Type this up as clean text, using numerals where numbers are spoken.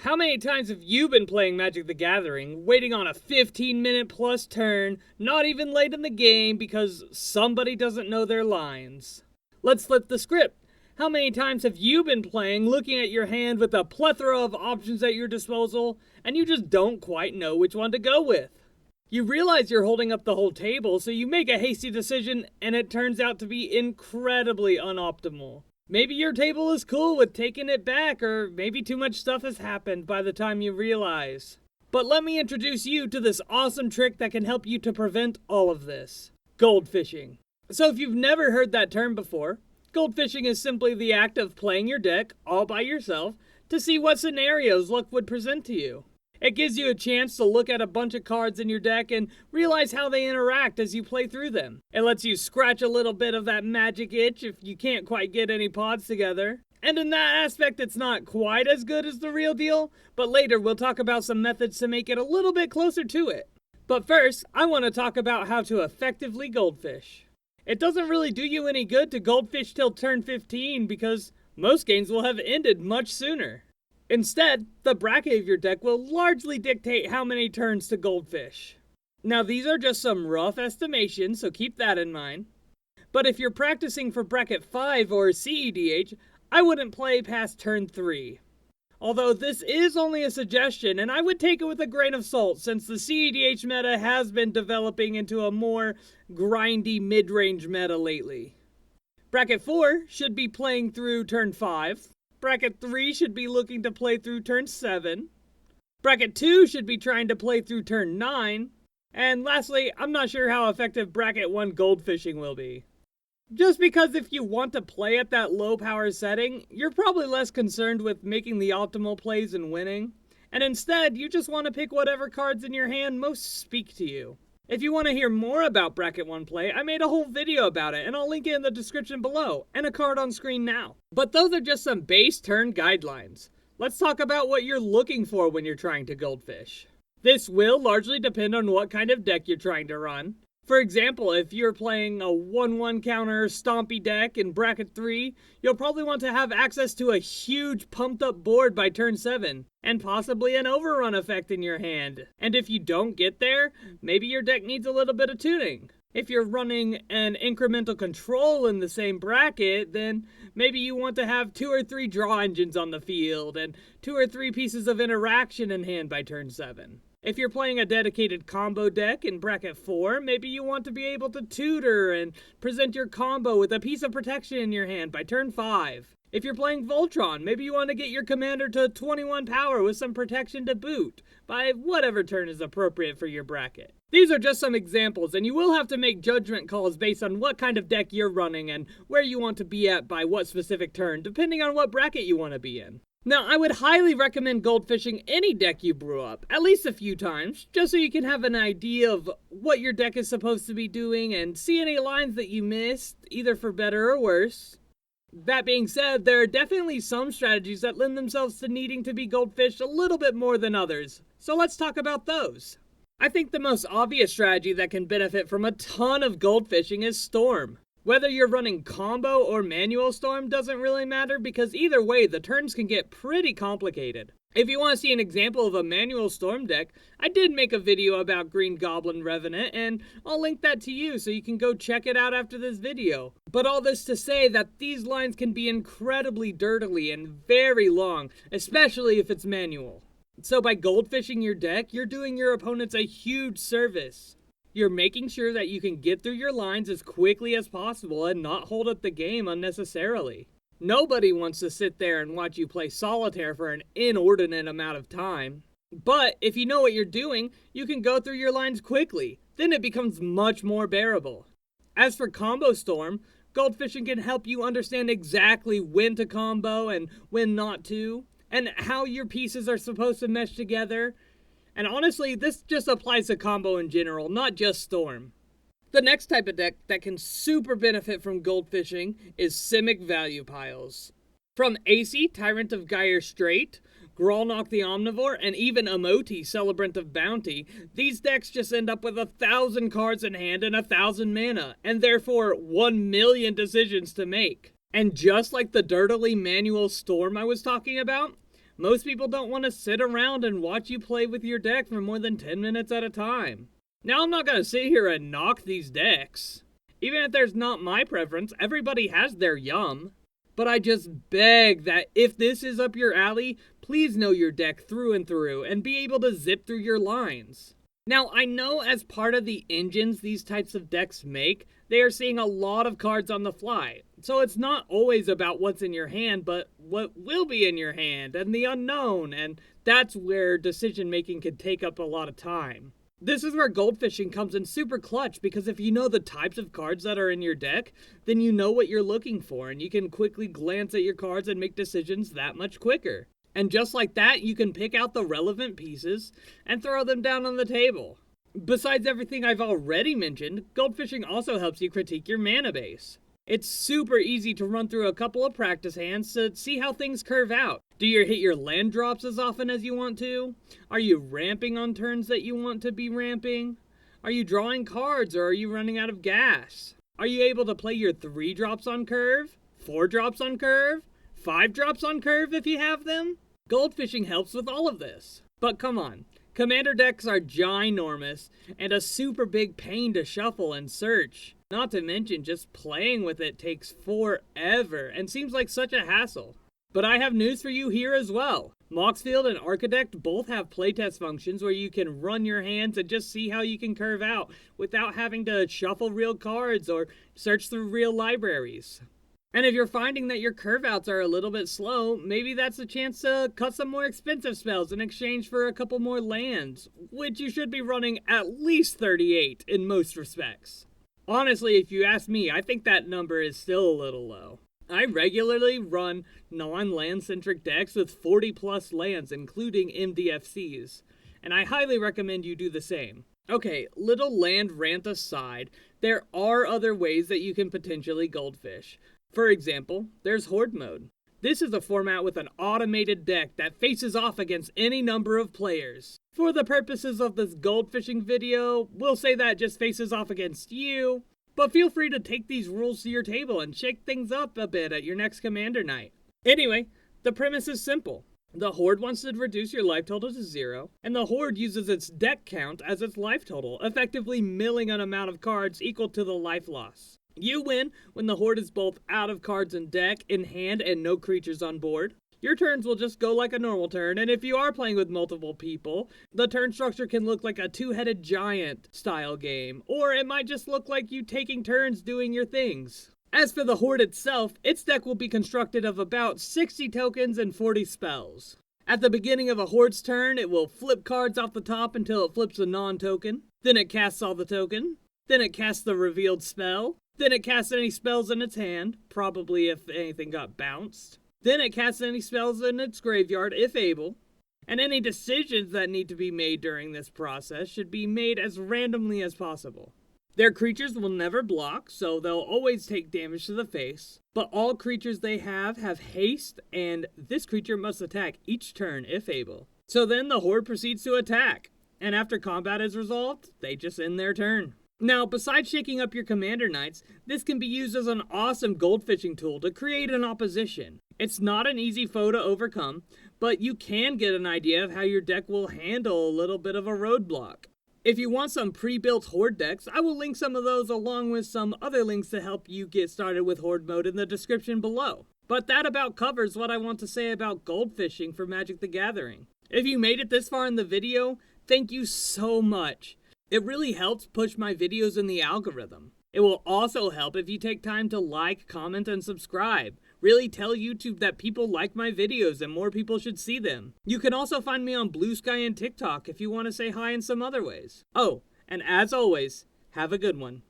How many times have you been playing Magic the Gathering, waiting on a 15-minute plus turn, not even late in the game because somebody doesn't know their lines? Let's flip the script. How many times have you been playing, looking at your hand with a plethora of options at your disposal, and you just don't quite know which one to go with? You realize you're holding up the whole table, so you make a hasty decision, and it turns out to be incredibly unoptimal. Maybe your table is cool with taking it back, or maybe too much stuff has happened by the time you realize. But let me introduce you to this awesome trick that can help you to prevent all of this. Goldfishing. So if you've never heard that term before, goldfishing is simply the act of playing your deck all by yourself to see what scenarios luck would present to you. It gives you a chance to look at a bunch of cards in your deck and realize how they interact as you play through them. It lets you scratch a little bit of that magic itch if you can't quite get any pods together. And in that aspect, it's not quite as good as the real deal, but later we'll talk about some methods to make it a little bit closer to it. But first, I want to talk about how to effectively goldfish. It doesn't really do you any good to goldfish till turn 15 because most games will have ended much sooner. Instead, the bracket of your deck will largely dictate how many turns to goldfish. Now these are just some rough estimations, so keep that in mind. But if you're practicing for bracket 5 or CEDH, I wouldn't play past turn 3. Although this is only a suggestion, and I would take it with a grain of salt since the CEDH meta has been developing into a more grindy mid-range meta lately. Bracket 4 should be playing through turn 5. Bracket 3 should be looking to play through turn 7. Bracket 2 should be trying to play through turn 9. And lastly, I'm not sure how effective Bracket 1 goldfishing will be. Just because if you want to play at that low power setting, you're probably less concerned with making the optimal plays and winning. And instead, you just want to pick whatever cards in your hand most speak to you. If you want to hear more about Bracket 1 play, I made a whole video about it, and I'll link it in the description below, and a card on screen now. But those are just some base turn guidelines. Let's talk about what you're looking for when you're trying to goldfish. This will largely depend on what kind of deck you're trying to run. For example, if you're playing a 1/1 counter stompy deck in Bracket 3, you'll probably want to have access to a huge pumped up board by turn 7, and possibly an overrun effect in your hand. And if you don't get there, maybe your deck needs a little bit of tuning. If you're running an incremental control in the same bracket, then maybe you want to have 2 or 3 draw engines on the field, and 2 or 3 pieces of interaction in hand by turn 7. If you're playing a dedicated combo deck in Bracket 4, maybe you want to be able to tutor and present your combo with a piece of protection in your hand by turn 5. If you're playing Voltron, maybe you want to get your commander to 21 power with some protection to boot by whatever turn is appropriate for your bracket. These are just some examples, and you will have to make judgment calls based on what kind of deck you're running and where you want to be at by what specific turn, depending on what bracket you want to be in. Now, I would highly recommend goldfishing any deck you brew up, at least a few times, just so you can have an idea of what your deck is supposed to be doing and see any lines that you missed, either for better or worse. That being said, there are definitely some strategies that lend themselves to needing to be goldfished a little bit more than others, so let's talk about those. I think the most obvious strategy that can benefit from a ton of goldfishing is Storm. Whether you're running combo or manual Storm doesn't really matter because either way the turns can get pretty complicated. If you want to see an example of a manual Storm deck, I did make a video about Green Goblin Revenant and I'll link that to you so you can go check it out after this video. But all this to say that these lines can be incredibly dirtily and very long, especially if it's manual. So by goldfishing your deck, you're doing your opponents a huge service. You're making sure that you can get through your lines as quickly as possible and not hold up the game unnecessarily. Nobody wants to sit there and watch you play solitaire for an inordinate amount of time. But if you know what you're doing, you can go through your lines quickly. Then it becomes much more bearable. As for Combo Storm, goldfishing can help you understand exactly when to combo and when not to, and how your pieces are supposed to mesh together. And honestly, this just applies to combo in general, not just Storm. The next type of deck that can super benefit from goldfishing is Simic Value Piles. From AC, Tyrant of Gyre Strait, Grolnok the Omnivore, and even Amoti, Celebrant of Bounty, these decks just end up with 1,000 cards in hand and 1,000 mana, and therefore 1 million decisions to make. And just like the dirtily manual Storm I was talking about, Most people don't want to sit around and watch you play with your deck for more than 10 minutes at a time. Now, I'm not going to sit here and knock these decks. Even if there's not my preference, everybody has their yum. But I just beg that if this is up your alley, please know your deck through and through and be able to zip through your lines. Now, I know as part of the engines these types of decks make, they are seeing a lot of cards on the fly. So it's not always about what's in your hand, but what will be in your hand and the unknown, and that's where decision making can take up a lot of time. This is where Goldfishing comes in super clutch, because if you know the types of cards that are in your deck, then you know what you're looking for, and you can quickly glance at your cards and make decisions that much quicker. And just like that, you can pick out the relevant pieces and throw them down on the table. Besides everything I've already mentioned, Goldfishing also helps you critique your mana base. It's super easy to run through a couple of practice hands to see how things curve out. Do you hit your land drops as often as you want to? Are you ramping on turns that you want to be ramping? Are you drawing cards, or are you running out of gas? Are you able to play your 3 drops on curve? 4 drops on curve? 5 drops on curve if you have them? Goldfishing helps with all of this. But come on, commander decks are ginormous and a super big pain to shuffle and search. Not to mention, just playing with it takes forever and seems like such a hassle. But I have news for you here as well. Moxfield and Architect both have playtest functions where you can run your hands and just see how you can curve out without having to shuffle real cards or search through real libraries. And if you're finding that your curve outs are a little bit slow, maybe that's a chance to cut some more expensive spells in exchange for a couple more lands, which you should be running at least 38 in most respects. Honestly, if you ask me, I think that number is still a little low. I regularly run non-land-centric decks with 40 plus lands, including MDFCs, and I highly recommend you do the same. Okay, little land rant aside, there are other ways that you can potentially goldfish. For example, there's Horde mode. This is a format with an automated deck that faces off against any number of players. For the purposes of this goldfishing video, we'll say that just faces off against you, but feel free to take these rules to your table and shake things up a bit at your next commander night. Anyway, the premise is simple. The Horde wants to reduce your life total to 0, and the Horde uses its deck count as its life total, effectively milling an amount of cards equal to the life loss. You win when the Horde is both out of cards in deck, in hand, and no creatures on board. Your turns will just go like a normal turn, and if you are playing with multiple people, the turn structure can look like a two-headed giant style game, or it might just look like you taking turns doing your things. As for the Horde itself, its deck will be constructed of about 60 tokens and 40 spells. At the beginning of a Horde's turn, it will flip cards off the top until it flips a non-token, then it casts all the token, then it casts the revealed spell, then it casts any spells in its hand, probably if anything got bounced. Then it casts any spells in its graveyard, if able. And any decisions that need to be made during this process should be made as randomly as possible. Their creatures will never block, so they'll always take damage to the face. But all creatures they have haste, and this creature must attack each turn, if able. So then the Horde proceeds to attack, and after combat is resolved, they just end their turn. Now, besides shaking up your commander nights, this can be used as an awesome goldfishing tool to create an opposition. It's not an easy foe to overcome, but you can get an idea of how your deck will handle a little bit of a roadblock. If you want some pre-built Horde decks, I will link some of those along with some other links to help you get started with Horde mode in the description below. But that about covers what I want to say about goldfishing for Magic the Gathering. If you made it this far in the video, thank you so much. It really helps push my videos in the algorithm. It will also help if you take time to like, comment, and subscribe. Really tell YouTube that people like my videos and more people should see them. You can also find me on Blue Sky and TikTok if you want to say hi in some other ways. Oh, and as always, have a good one.